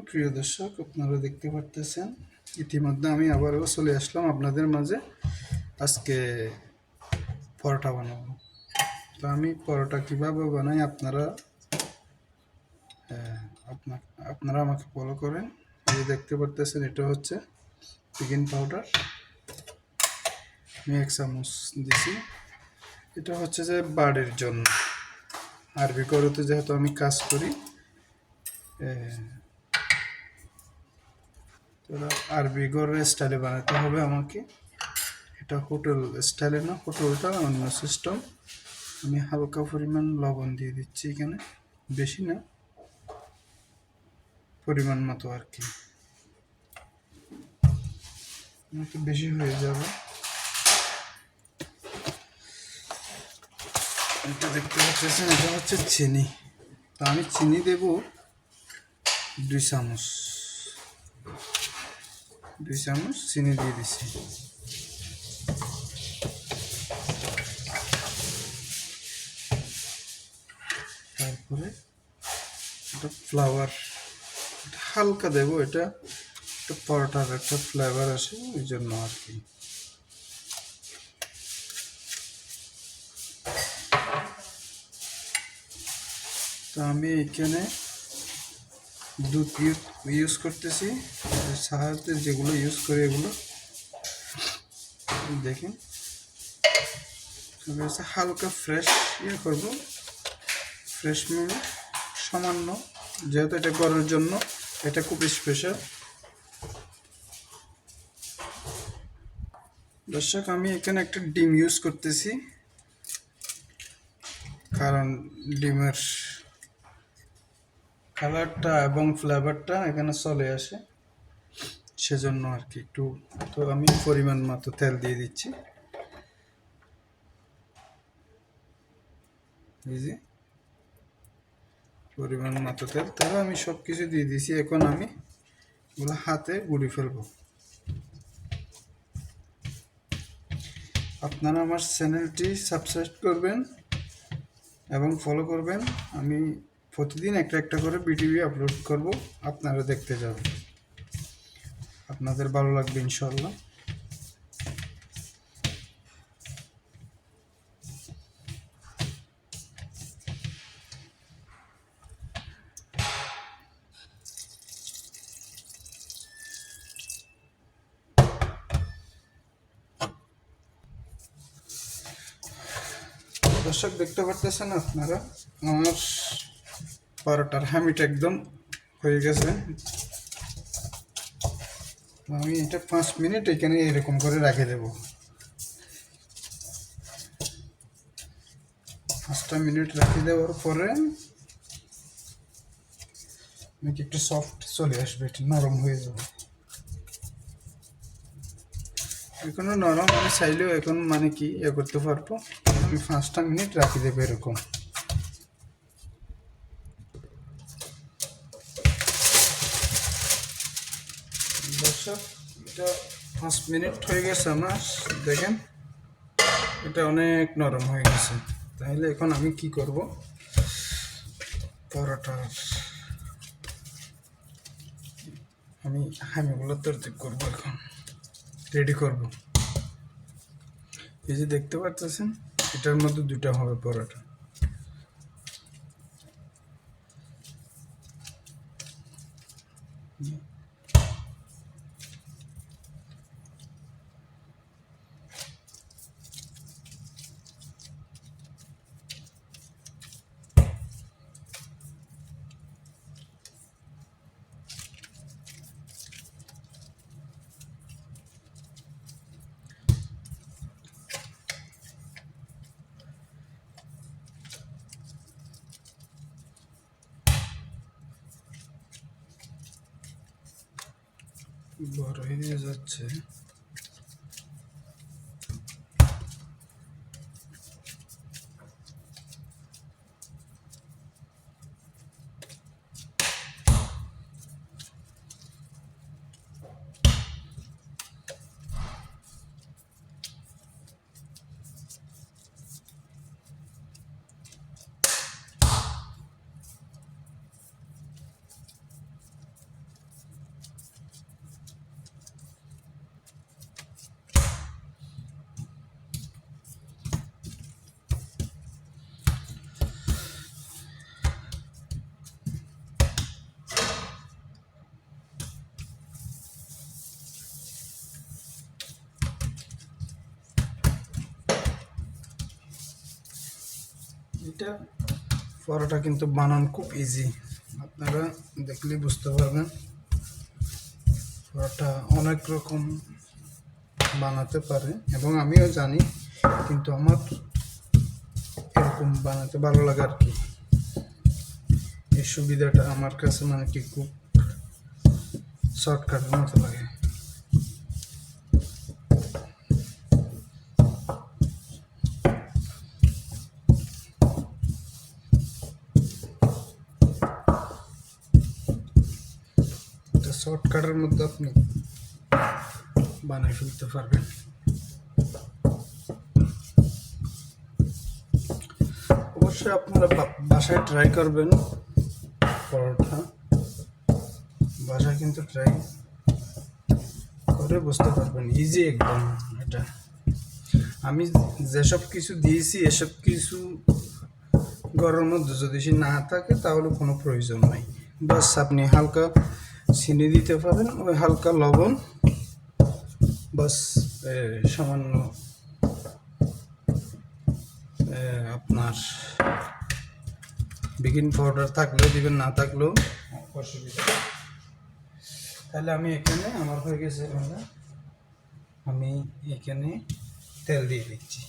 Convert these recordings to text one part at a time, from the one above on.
প্রিয় দর্শক, আপনারা দেখতে পারতেছেন ইতিমধ্যে আমি আবারও চলে আসলাম আপনাদের মাঝে। আজকে পরোটা বানাবো। তো আমি পরোটা কিভাবে বানাই আপনারা আমাকে ফলো করেন। এই দেখতে পারতেছেন, এটা হচ্ছে বেকিং পাউডার, আমি 1 চামচ দিছি। এটা হচ্ছে যে বাড়ির জন্য, আরবি করতে যেহেতু আমি কাজ করি, তো আরবি ঘরের স্টাইলে বানাতে হবে আমাকে। এটা হোটেল স্টাইলে না, হোটেলটা অন্য সিস্টেম। আমি হালকা পরিমাণ লবণ দিয়ে দিচ্ছি এখানে, বেশি না, পরিমাণ মতো আর কি, একটু বেশি হয়ে যাবে। এটা দেখতে পাচ্ছেন, এটা হচ্ছে চিনি। তো আমি চিনি দেব 2 চামচ, 2 চামচ চিনি দিয়ে দিচ্ছি। তারপরে এটা ফ্লেভার হালকা দেব, এটা একটা পরোটার একটা ফ্লেভার আসে ওই জন্য আর কি। তো আমি এখানে দুধ ইউজ করতেছি, সাহায্যে যেগুলো ইউজ করে এগুলো দেখেন। হালকা ফ্রেশ করব, ফ্রেশ মিল্ক সামান্য, যেহেতু এটা করার জন্য এটা খুব স্পেশাল। দর্শক, আমি এখানে একটা ডিম ইউজ করতেছি, কারণ ডিমের কালারটা এবং ফ্লেভারটা এখানে চলে আসে, সেজন্য আর কি একটু। তো আমি পরিমাণ মতো তেল দিয়ে দিচ্ছি, এই যে পরিমাণ মতো তেল। তবে আমি সব কিছু দিয়ে দিয়েছি, এখন আমি এগুলো হাতে গুঁড়ি ফেলবো। আপনারা আমার চ্যানেলটি সাবস্ক্রাইব করবেন এবং ফলো করবেন। আমি প্রতিদিন একটা একটা করে ভিডিও আপলোড করব, আপনারা দেখতে যাবেন, আপনাদের ভালো লাগবে ইনশাল্লাহ। দর্শক, দেখতে পারতেছেন আপনারা আমার পরোটার হামিটা একদম হয়ে গেছে। আমি এটা 5 মিনিট এখানে এরকম করে রেখে দেব। 5টা মিনিট রেখে দেওয়ার পরে নাকি একটু সফট চলে আসবে, একটু নরম হয়ে যাবে। এখনো নরম, আমি চাইলেও এখন মানে কি করতে পারবো, আমি 5টা মিনিট রাখি দেবো এরকম। দর্শক, এটা 5 মিনিট হয়ে গেছে আমার, দেখেন এটা অনেক নরম হয়ে গেছে। তাহলে এখন আমি কি করব, পরোটার আমি হামিগুলো তরতিব করবো, এখন রেডি করব। এই যে দেখতে পাচ্ছেন, এটার মধ্যে 2টা হবে পরোটা। বড় হয়ে যাচ্ছে। এইটা পরোটা কিন্তু বানানো খুব ইজি, আপনারা দেখলে বুঝতে পারবেন। পরোটা অনেক রকম বানাতে পারে এবং আমিও জানি, কিন্তু আমার এরকম বানাতে ভালো লাগে আর কি। এই সুবিধাটা আমার কাছে মানে কি খুব শর্টকাটের মতো লাগে। এটা শর্টকাটের মধ্যে আপনি বানিয়ে ফেলতে পারবেন। অবশ্যই আপনারা বাসায় ট্রাই করবেন পরোটা, বাসায় কিন্তু ট্রাই করে বুঝতে পারবেন, ইজি একদম। এটা আমি যেসব কিছু দিয়েছি এসব কিছু ঘরের মধ্যে যদি না থাকে তাহলে কোনো প্রয়োজন নাই। বাস আপনি হালকা চিনি দিতে পারেন, ওই হালকা লবণ, বাস সামান্য আপনার বেকিং পাউডার থাকলেও দিবেন, না থাকলেও অসুবিধা। তাহলে আমি এখানে আমার হয়ে গেছে, আমি এখানে তেল দিয়ে দিচ্ছি,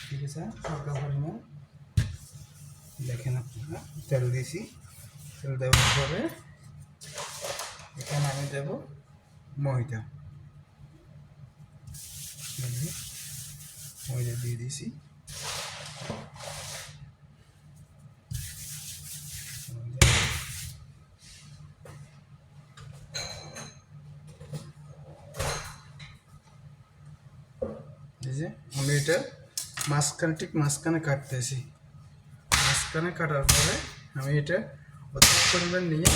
ঠিক আছে। হালকা পরিমাণ দেখেন আপনারা তেল দিয়েছি। তেল দেওয়ার পরে এখানে আমি দেব ময়দা, ময়দা দিয়ে দিয়েছি। এই যে আমি এটা মাঝখানে, ঠিক মাঝখানে কাটতেছি। মাঝখানে কাটার পরে আমি এটা অল্প পরিমাণ নিয়ে,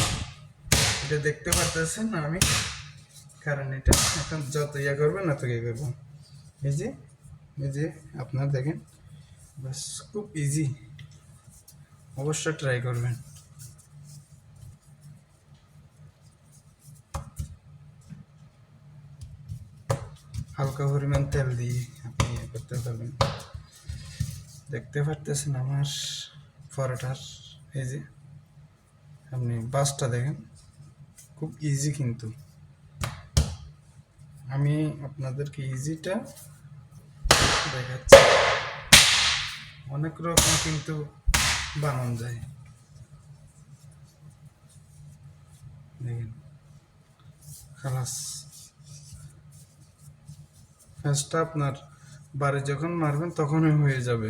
এটা দেখতে পারতেছেন আমি, কারণ এটা এখন যত ইয়ে করবেন না তো ইয়ে করবেন। এই যে আপনারা দেখেন, বাস খুব ইজি, অবশ্যই ট্রাই করবেন। হালকা পরিমাণ তেল দিয়ে আপনি ইয়ে করতে পারবেন। দেখতে পারতেছেন আমার পরোটার, এই যে আপনি বাসটা দেখেন, খুব ইজি। কিন্তু আমি আপনাদেরকে ইজিটা দেখাচ্ছি, অনেক রকম কিন্তু বানানো যায়। দেখেন খালাস, ফ্যাসটা আপনার বাড়ি যখন মারবেন তখনই হয়ে যাবে।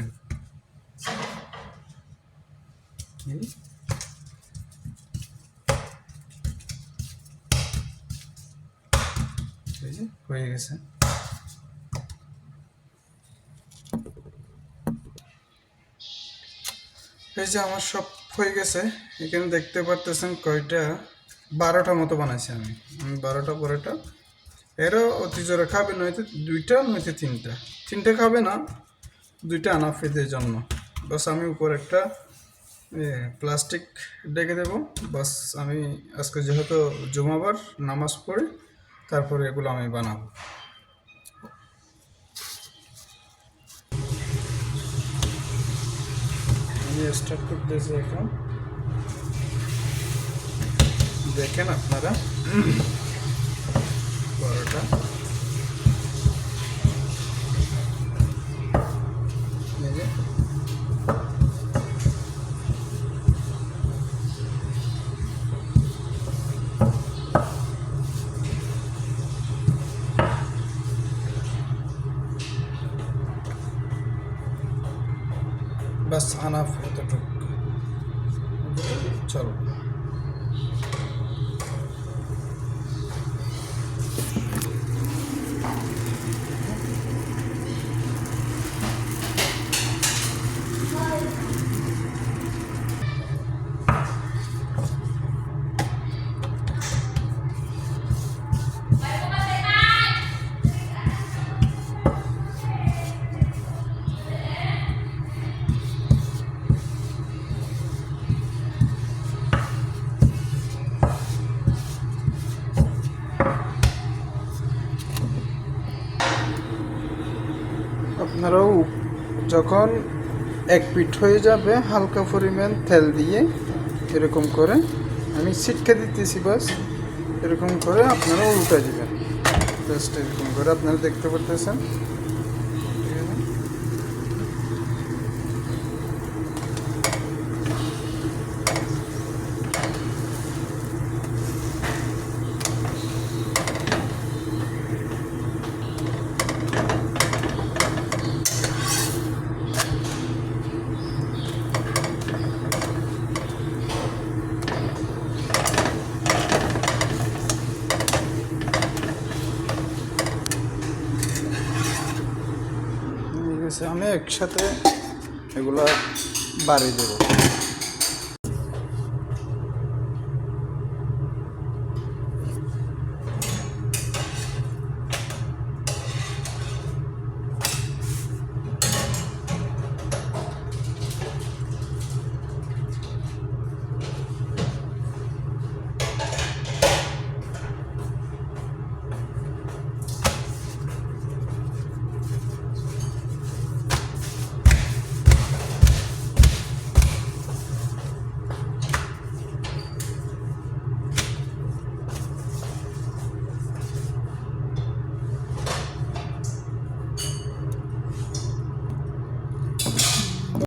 হয়ে গেছে। এই যে আমার সব হয়ে গেছে। এখানে দেখতে পারতেছেন কয়টা, 12টা মতো বানাইছি আমি 12টা পরোটা। এরও অতি জোরে খাবে নয়তো 2টা নয়তো 3টা খাবে না, 2টা আনাফ এদের জন্য। বাস আমি উপর একটা প্লাস্টিক ডেকে দেবো। বাস আমি আজকে যেহেতু জুমাবার নামাজ পড়ি, তারপরে এগুলো আমি বানাবো। আমি স্টার্ট করতেছি এখন, দেখেন আপনারা পরোটা। বাস আনাফ, এতটুকু চলো। আপনারাও যখন এক পিঠ হয়ে যাবে হালকা পরিমাণ তেল দিয়ে এরকম করে আমি ছিটকে দিতেছি বাস এরকম করে আপনারা উল্টা দিবেন জাস্ট এরকম করে আপনারা দেখতে পারতেছেন ঠিক আছে আমি একসাথে এগুলা বাড়ি দেবো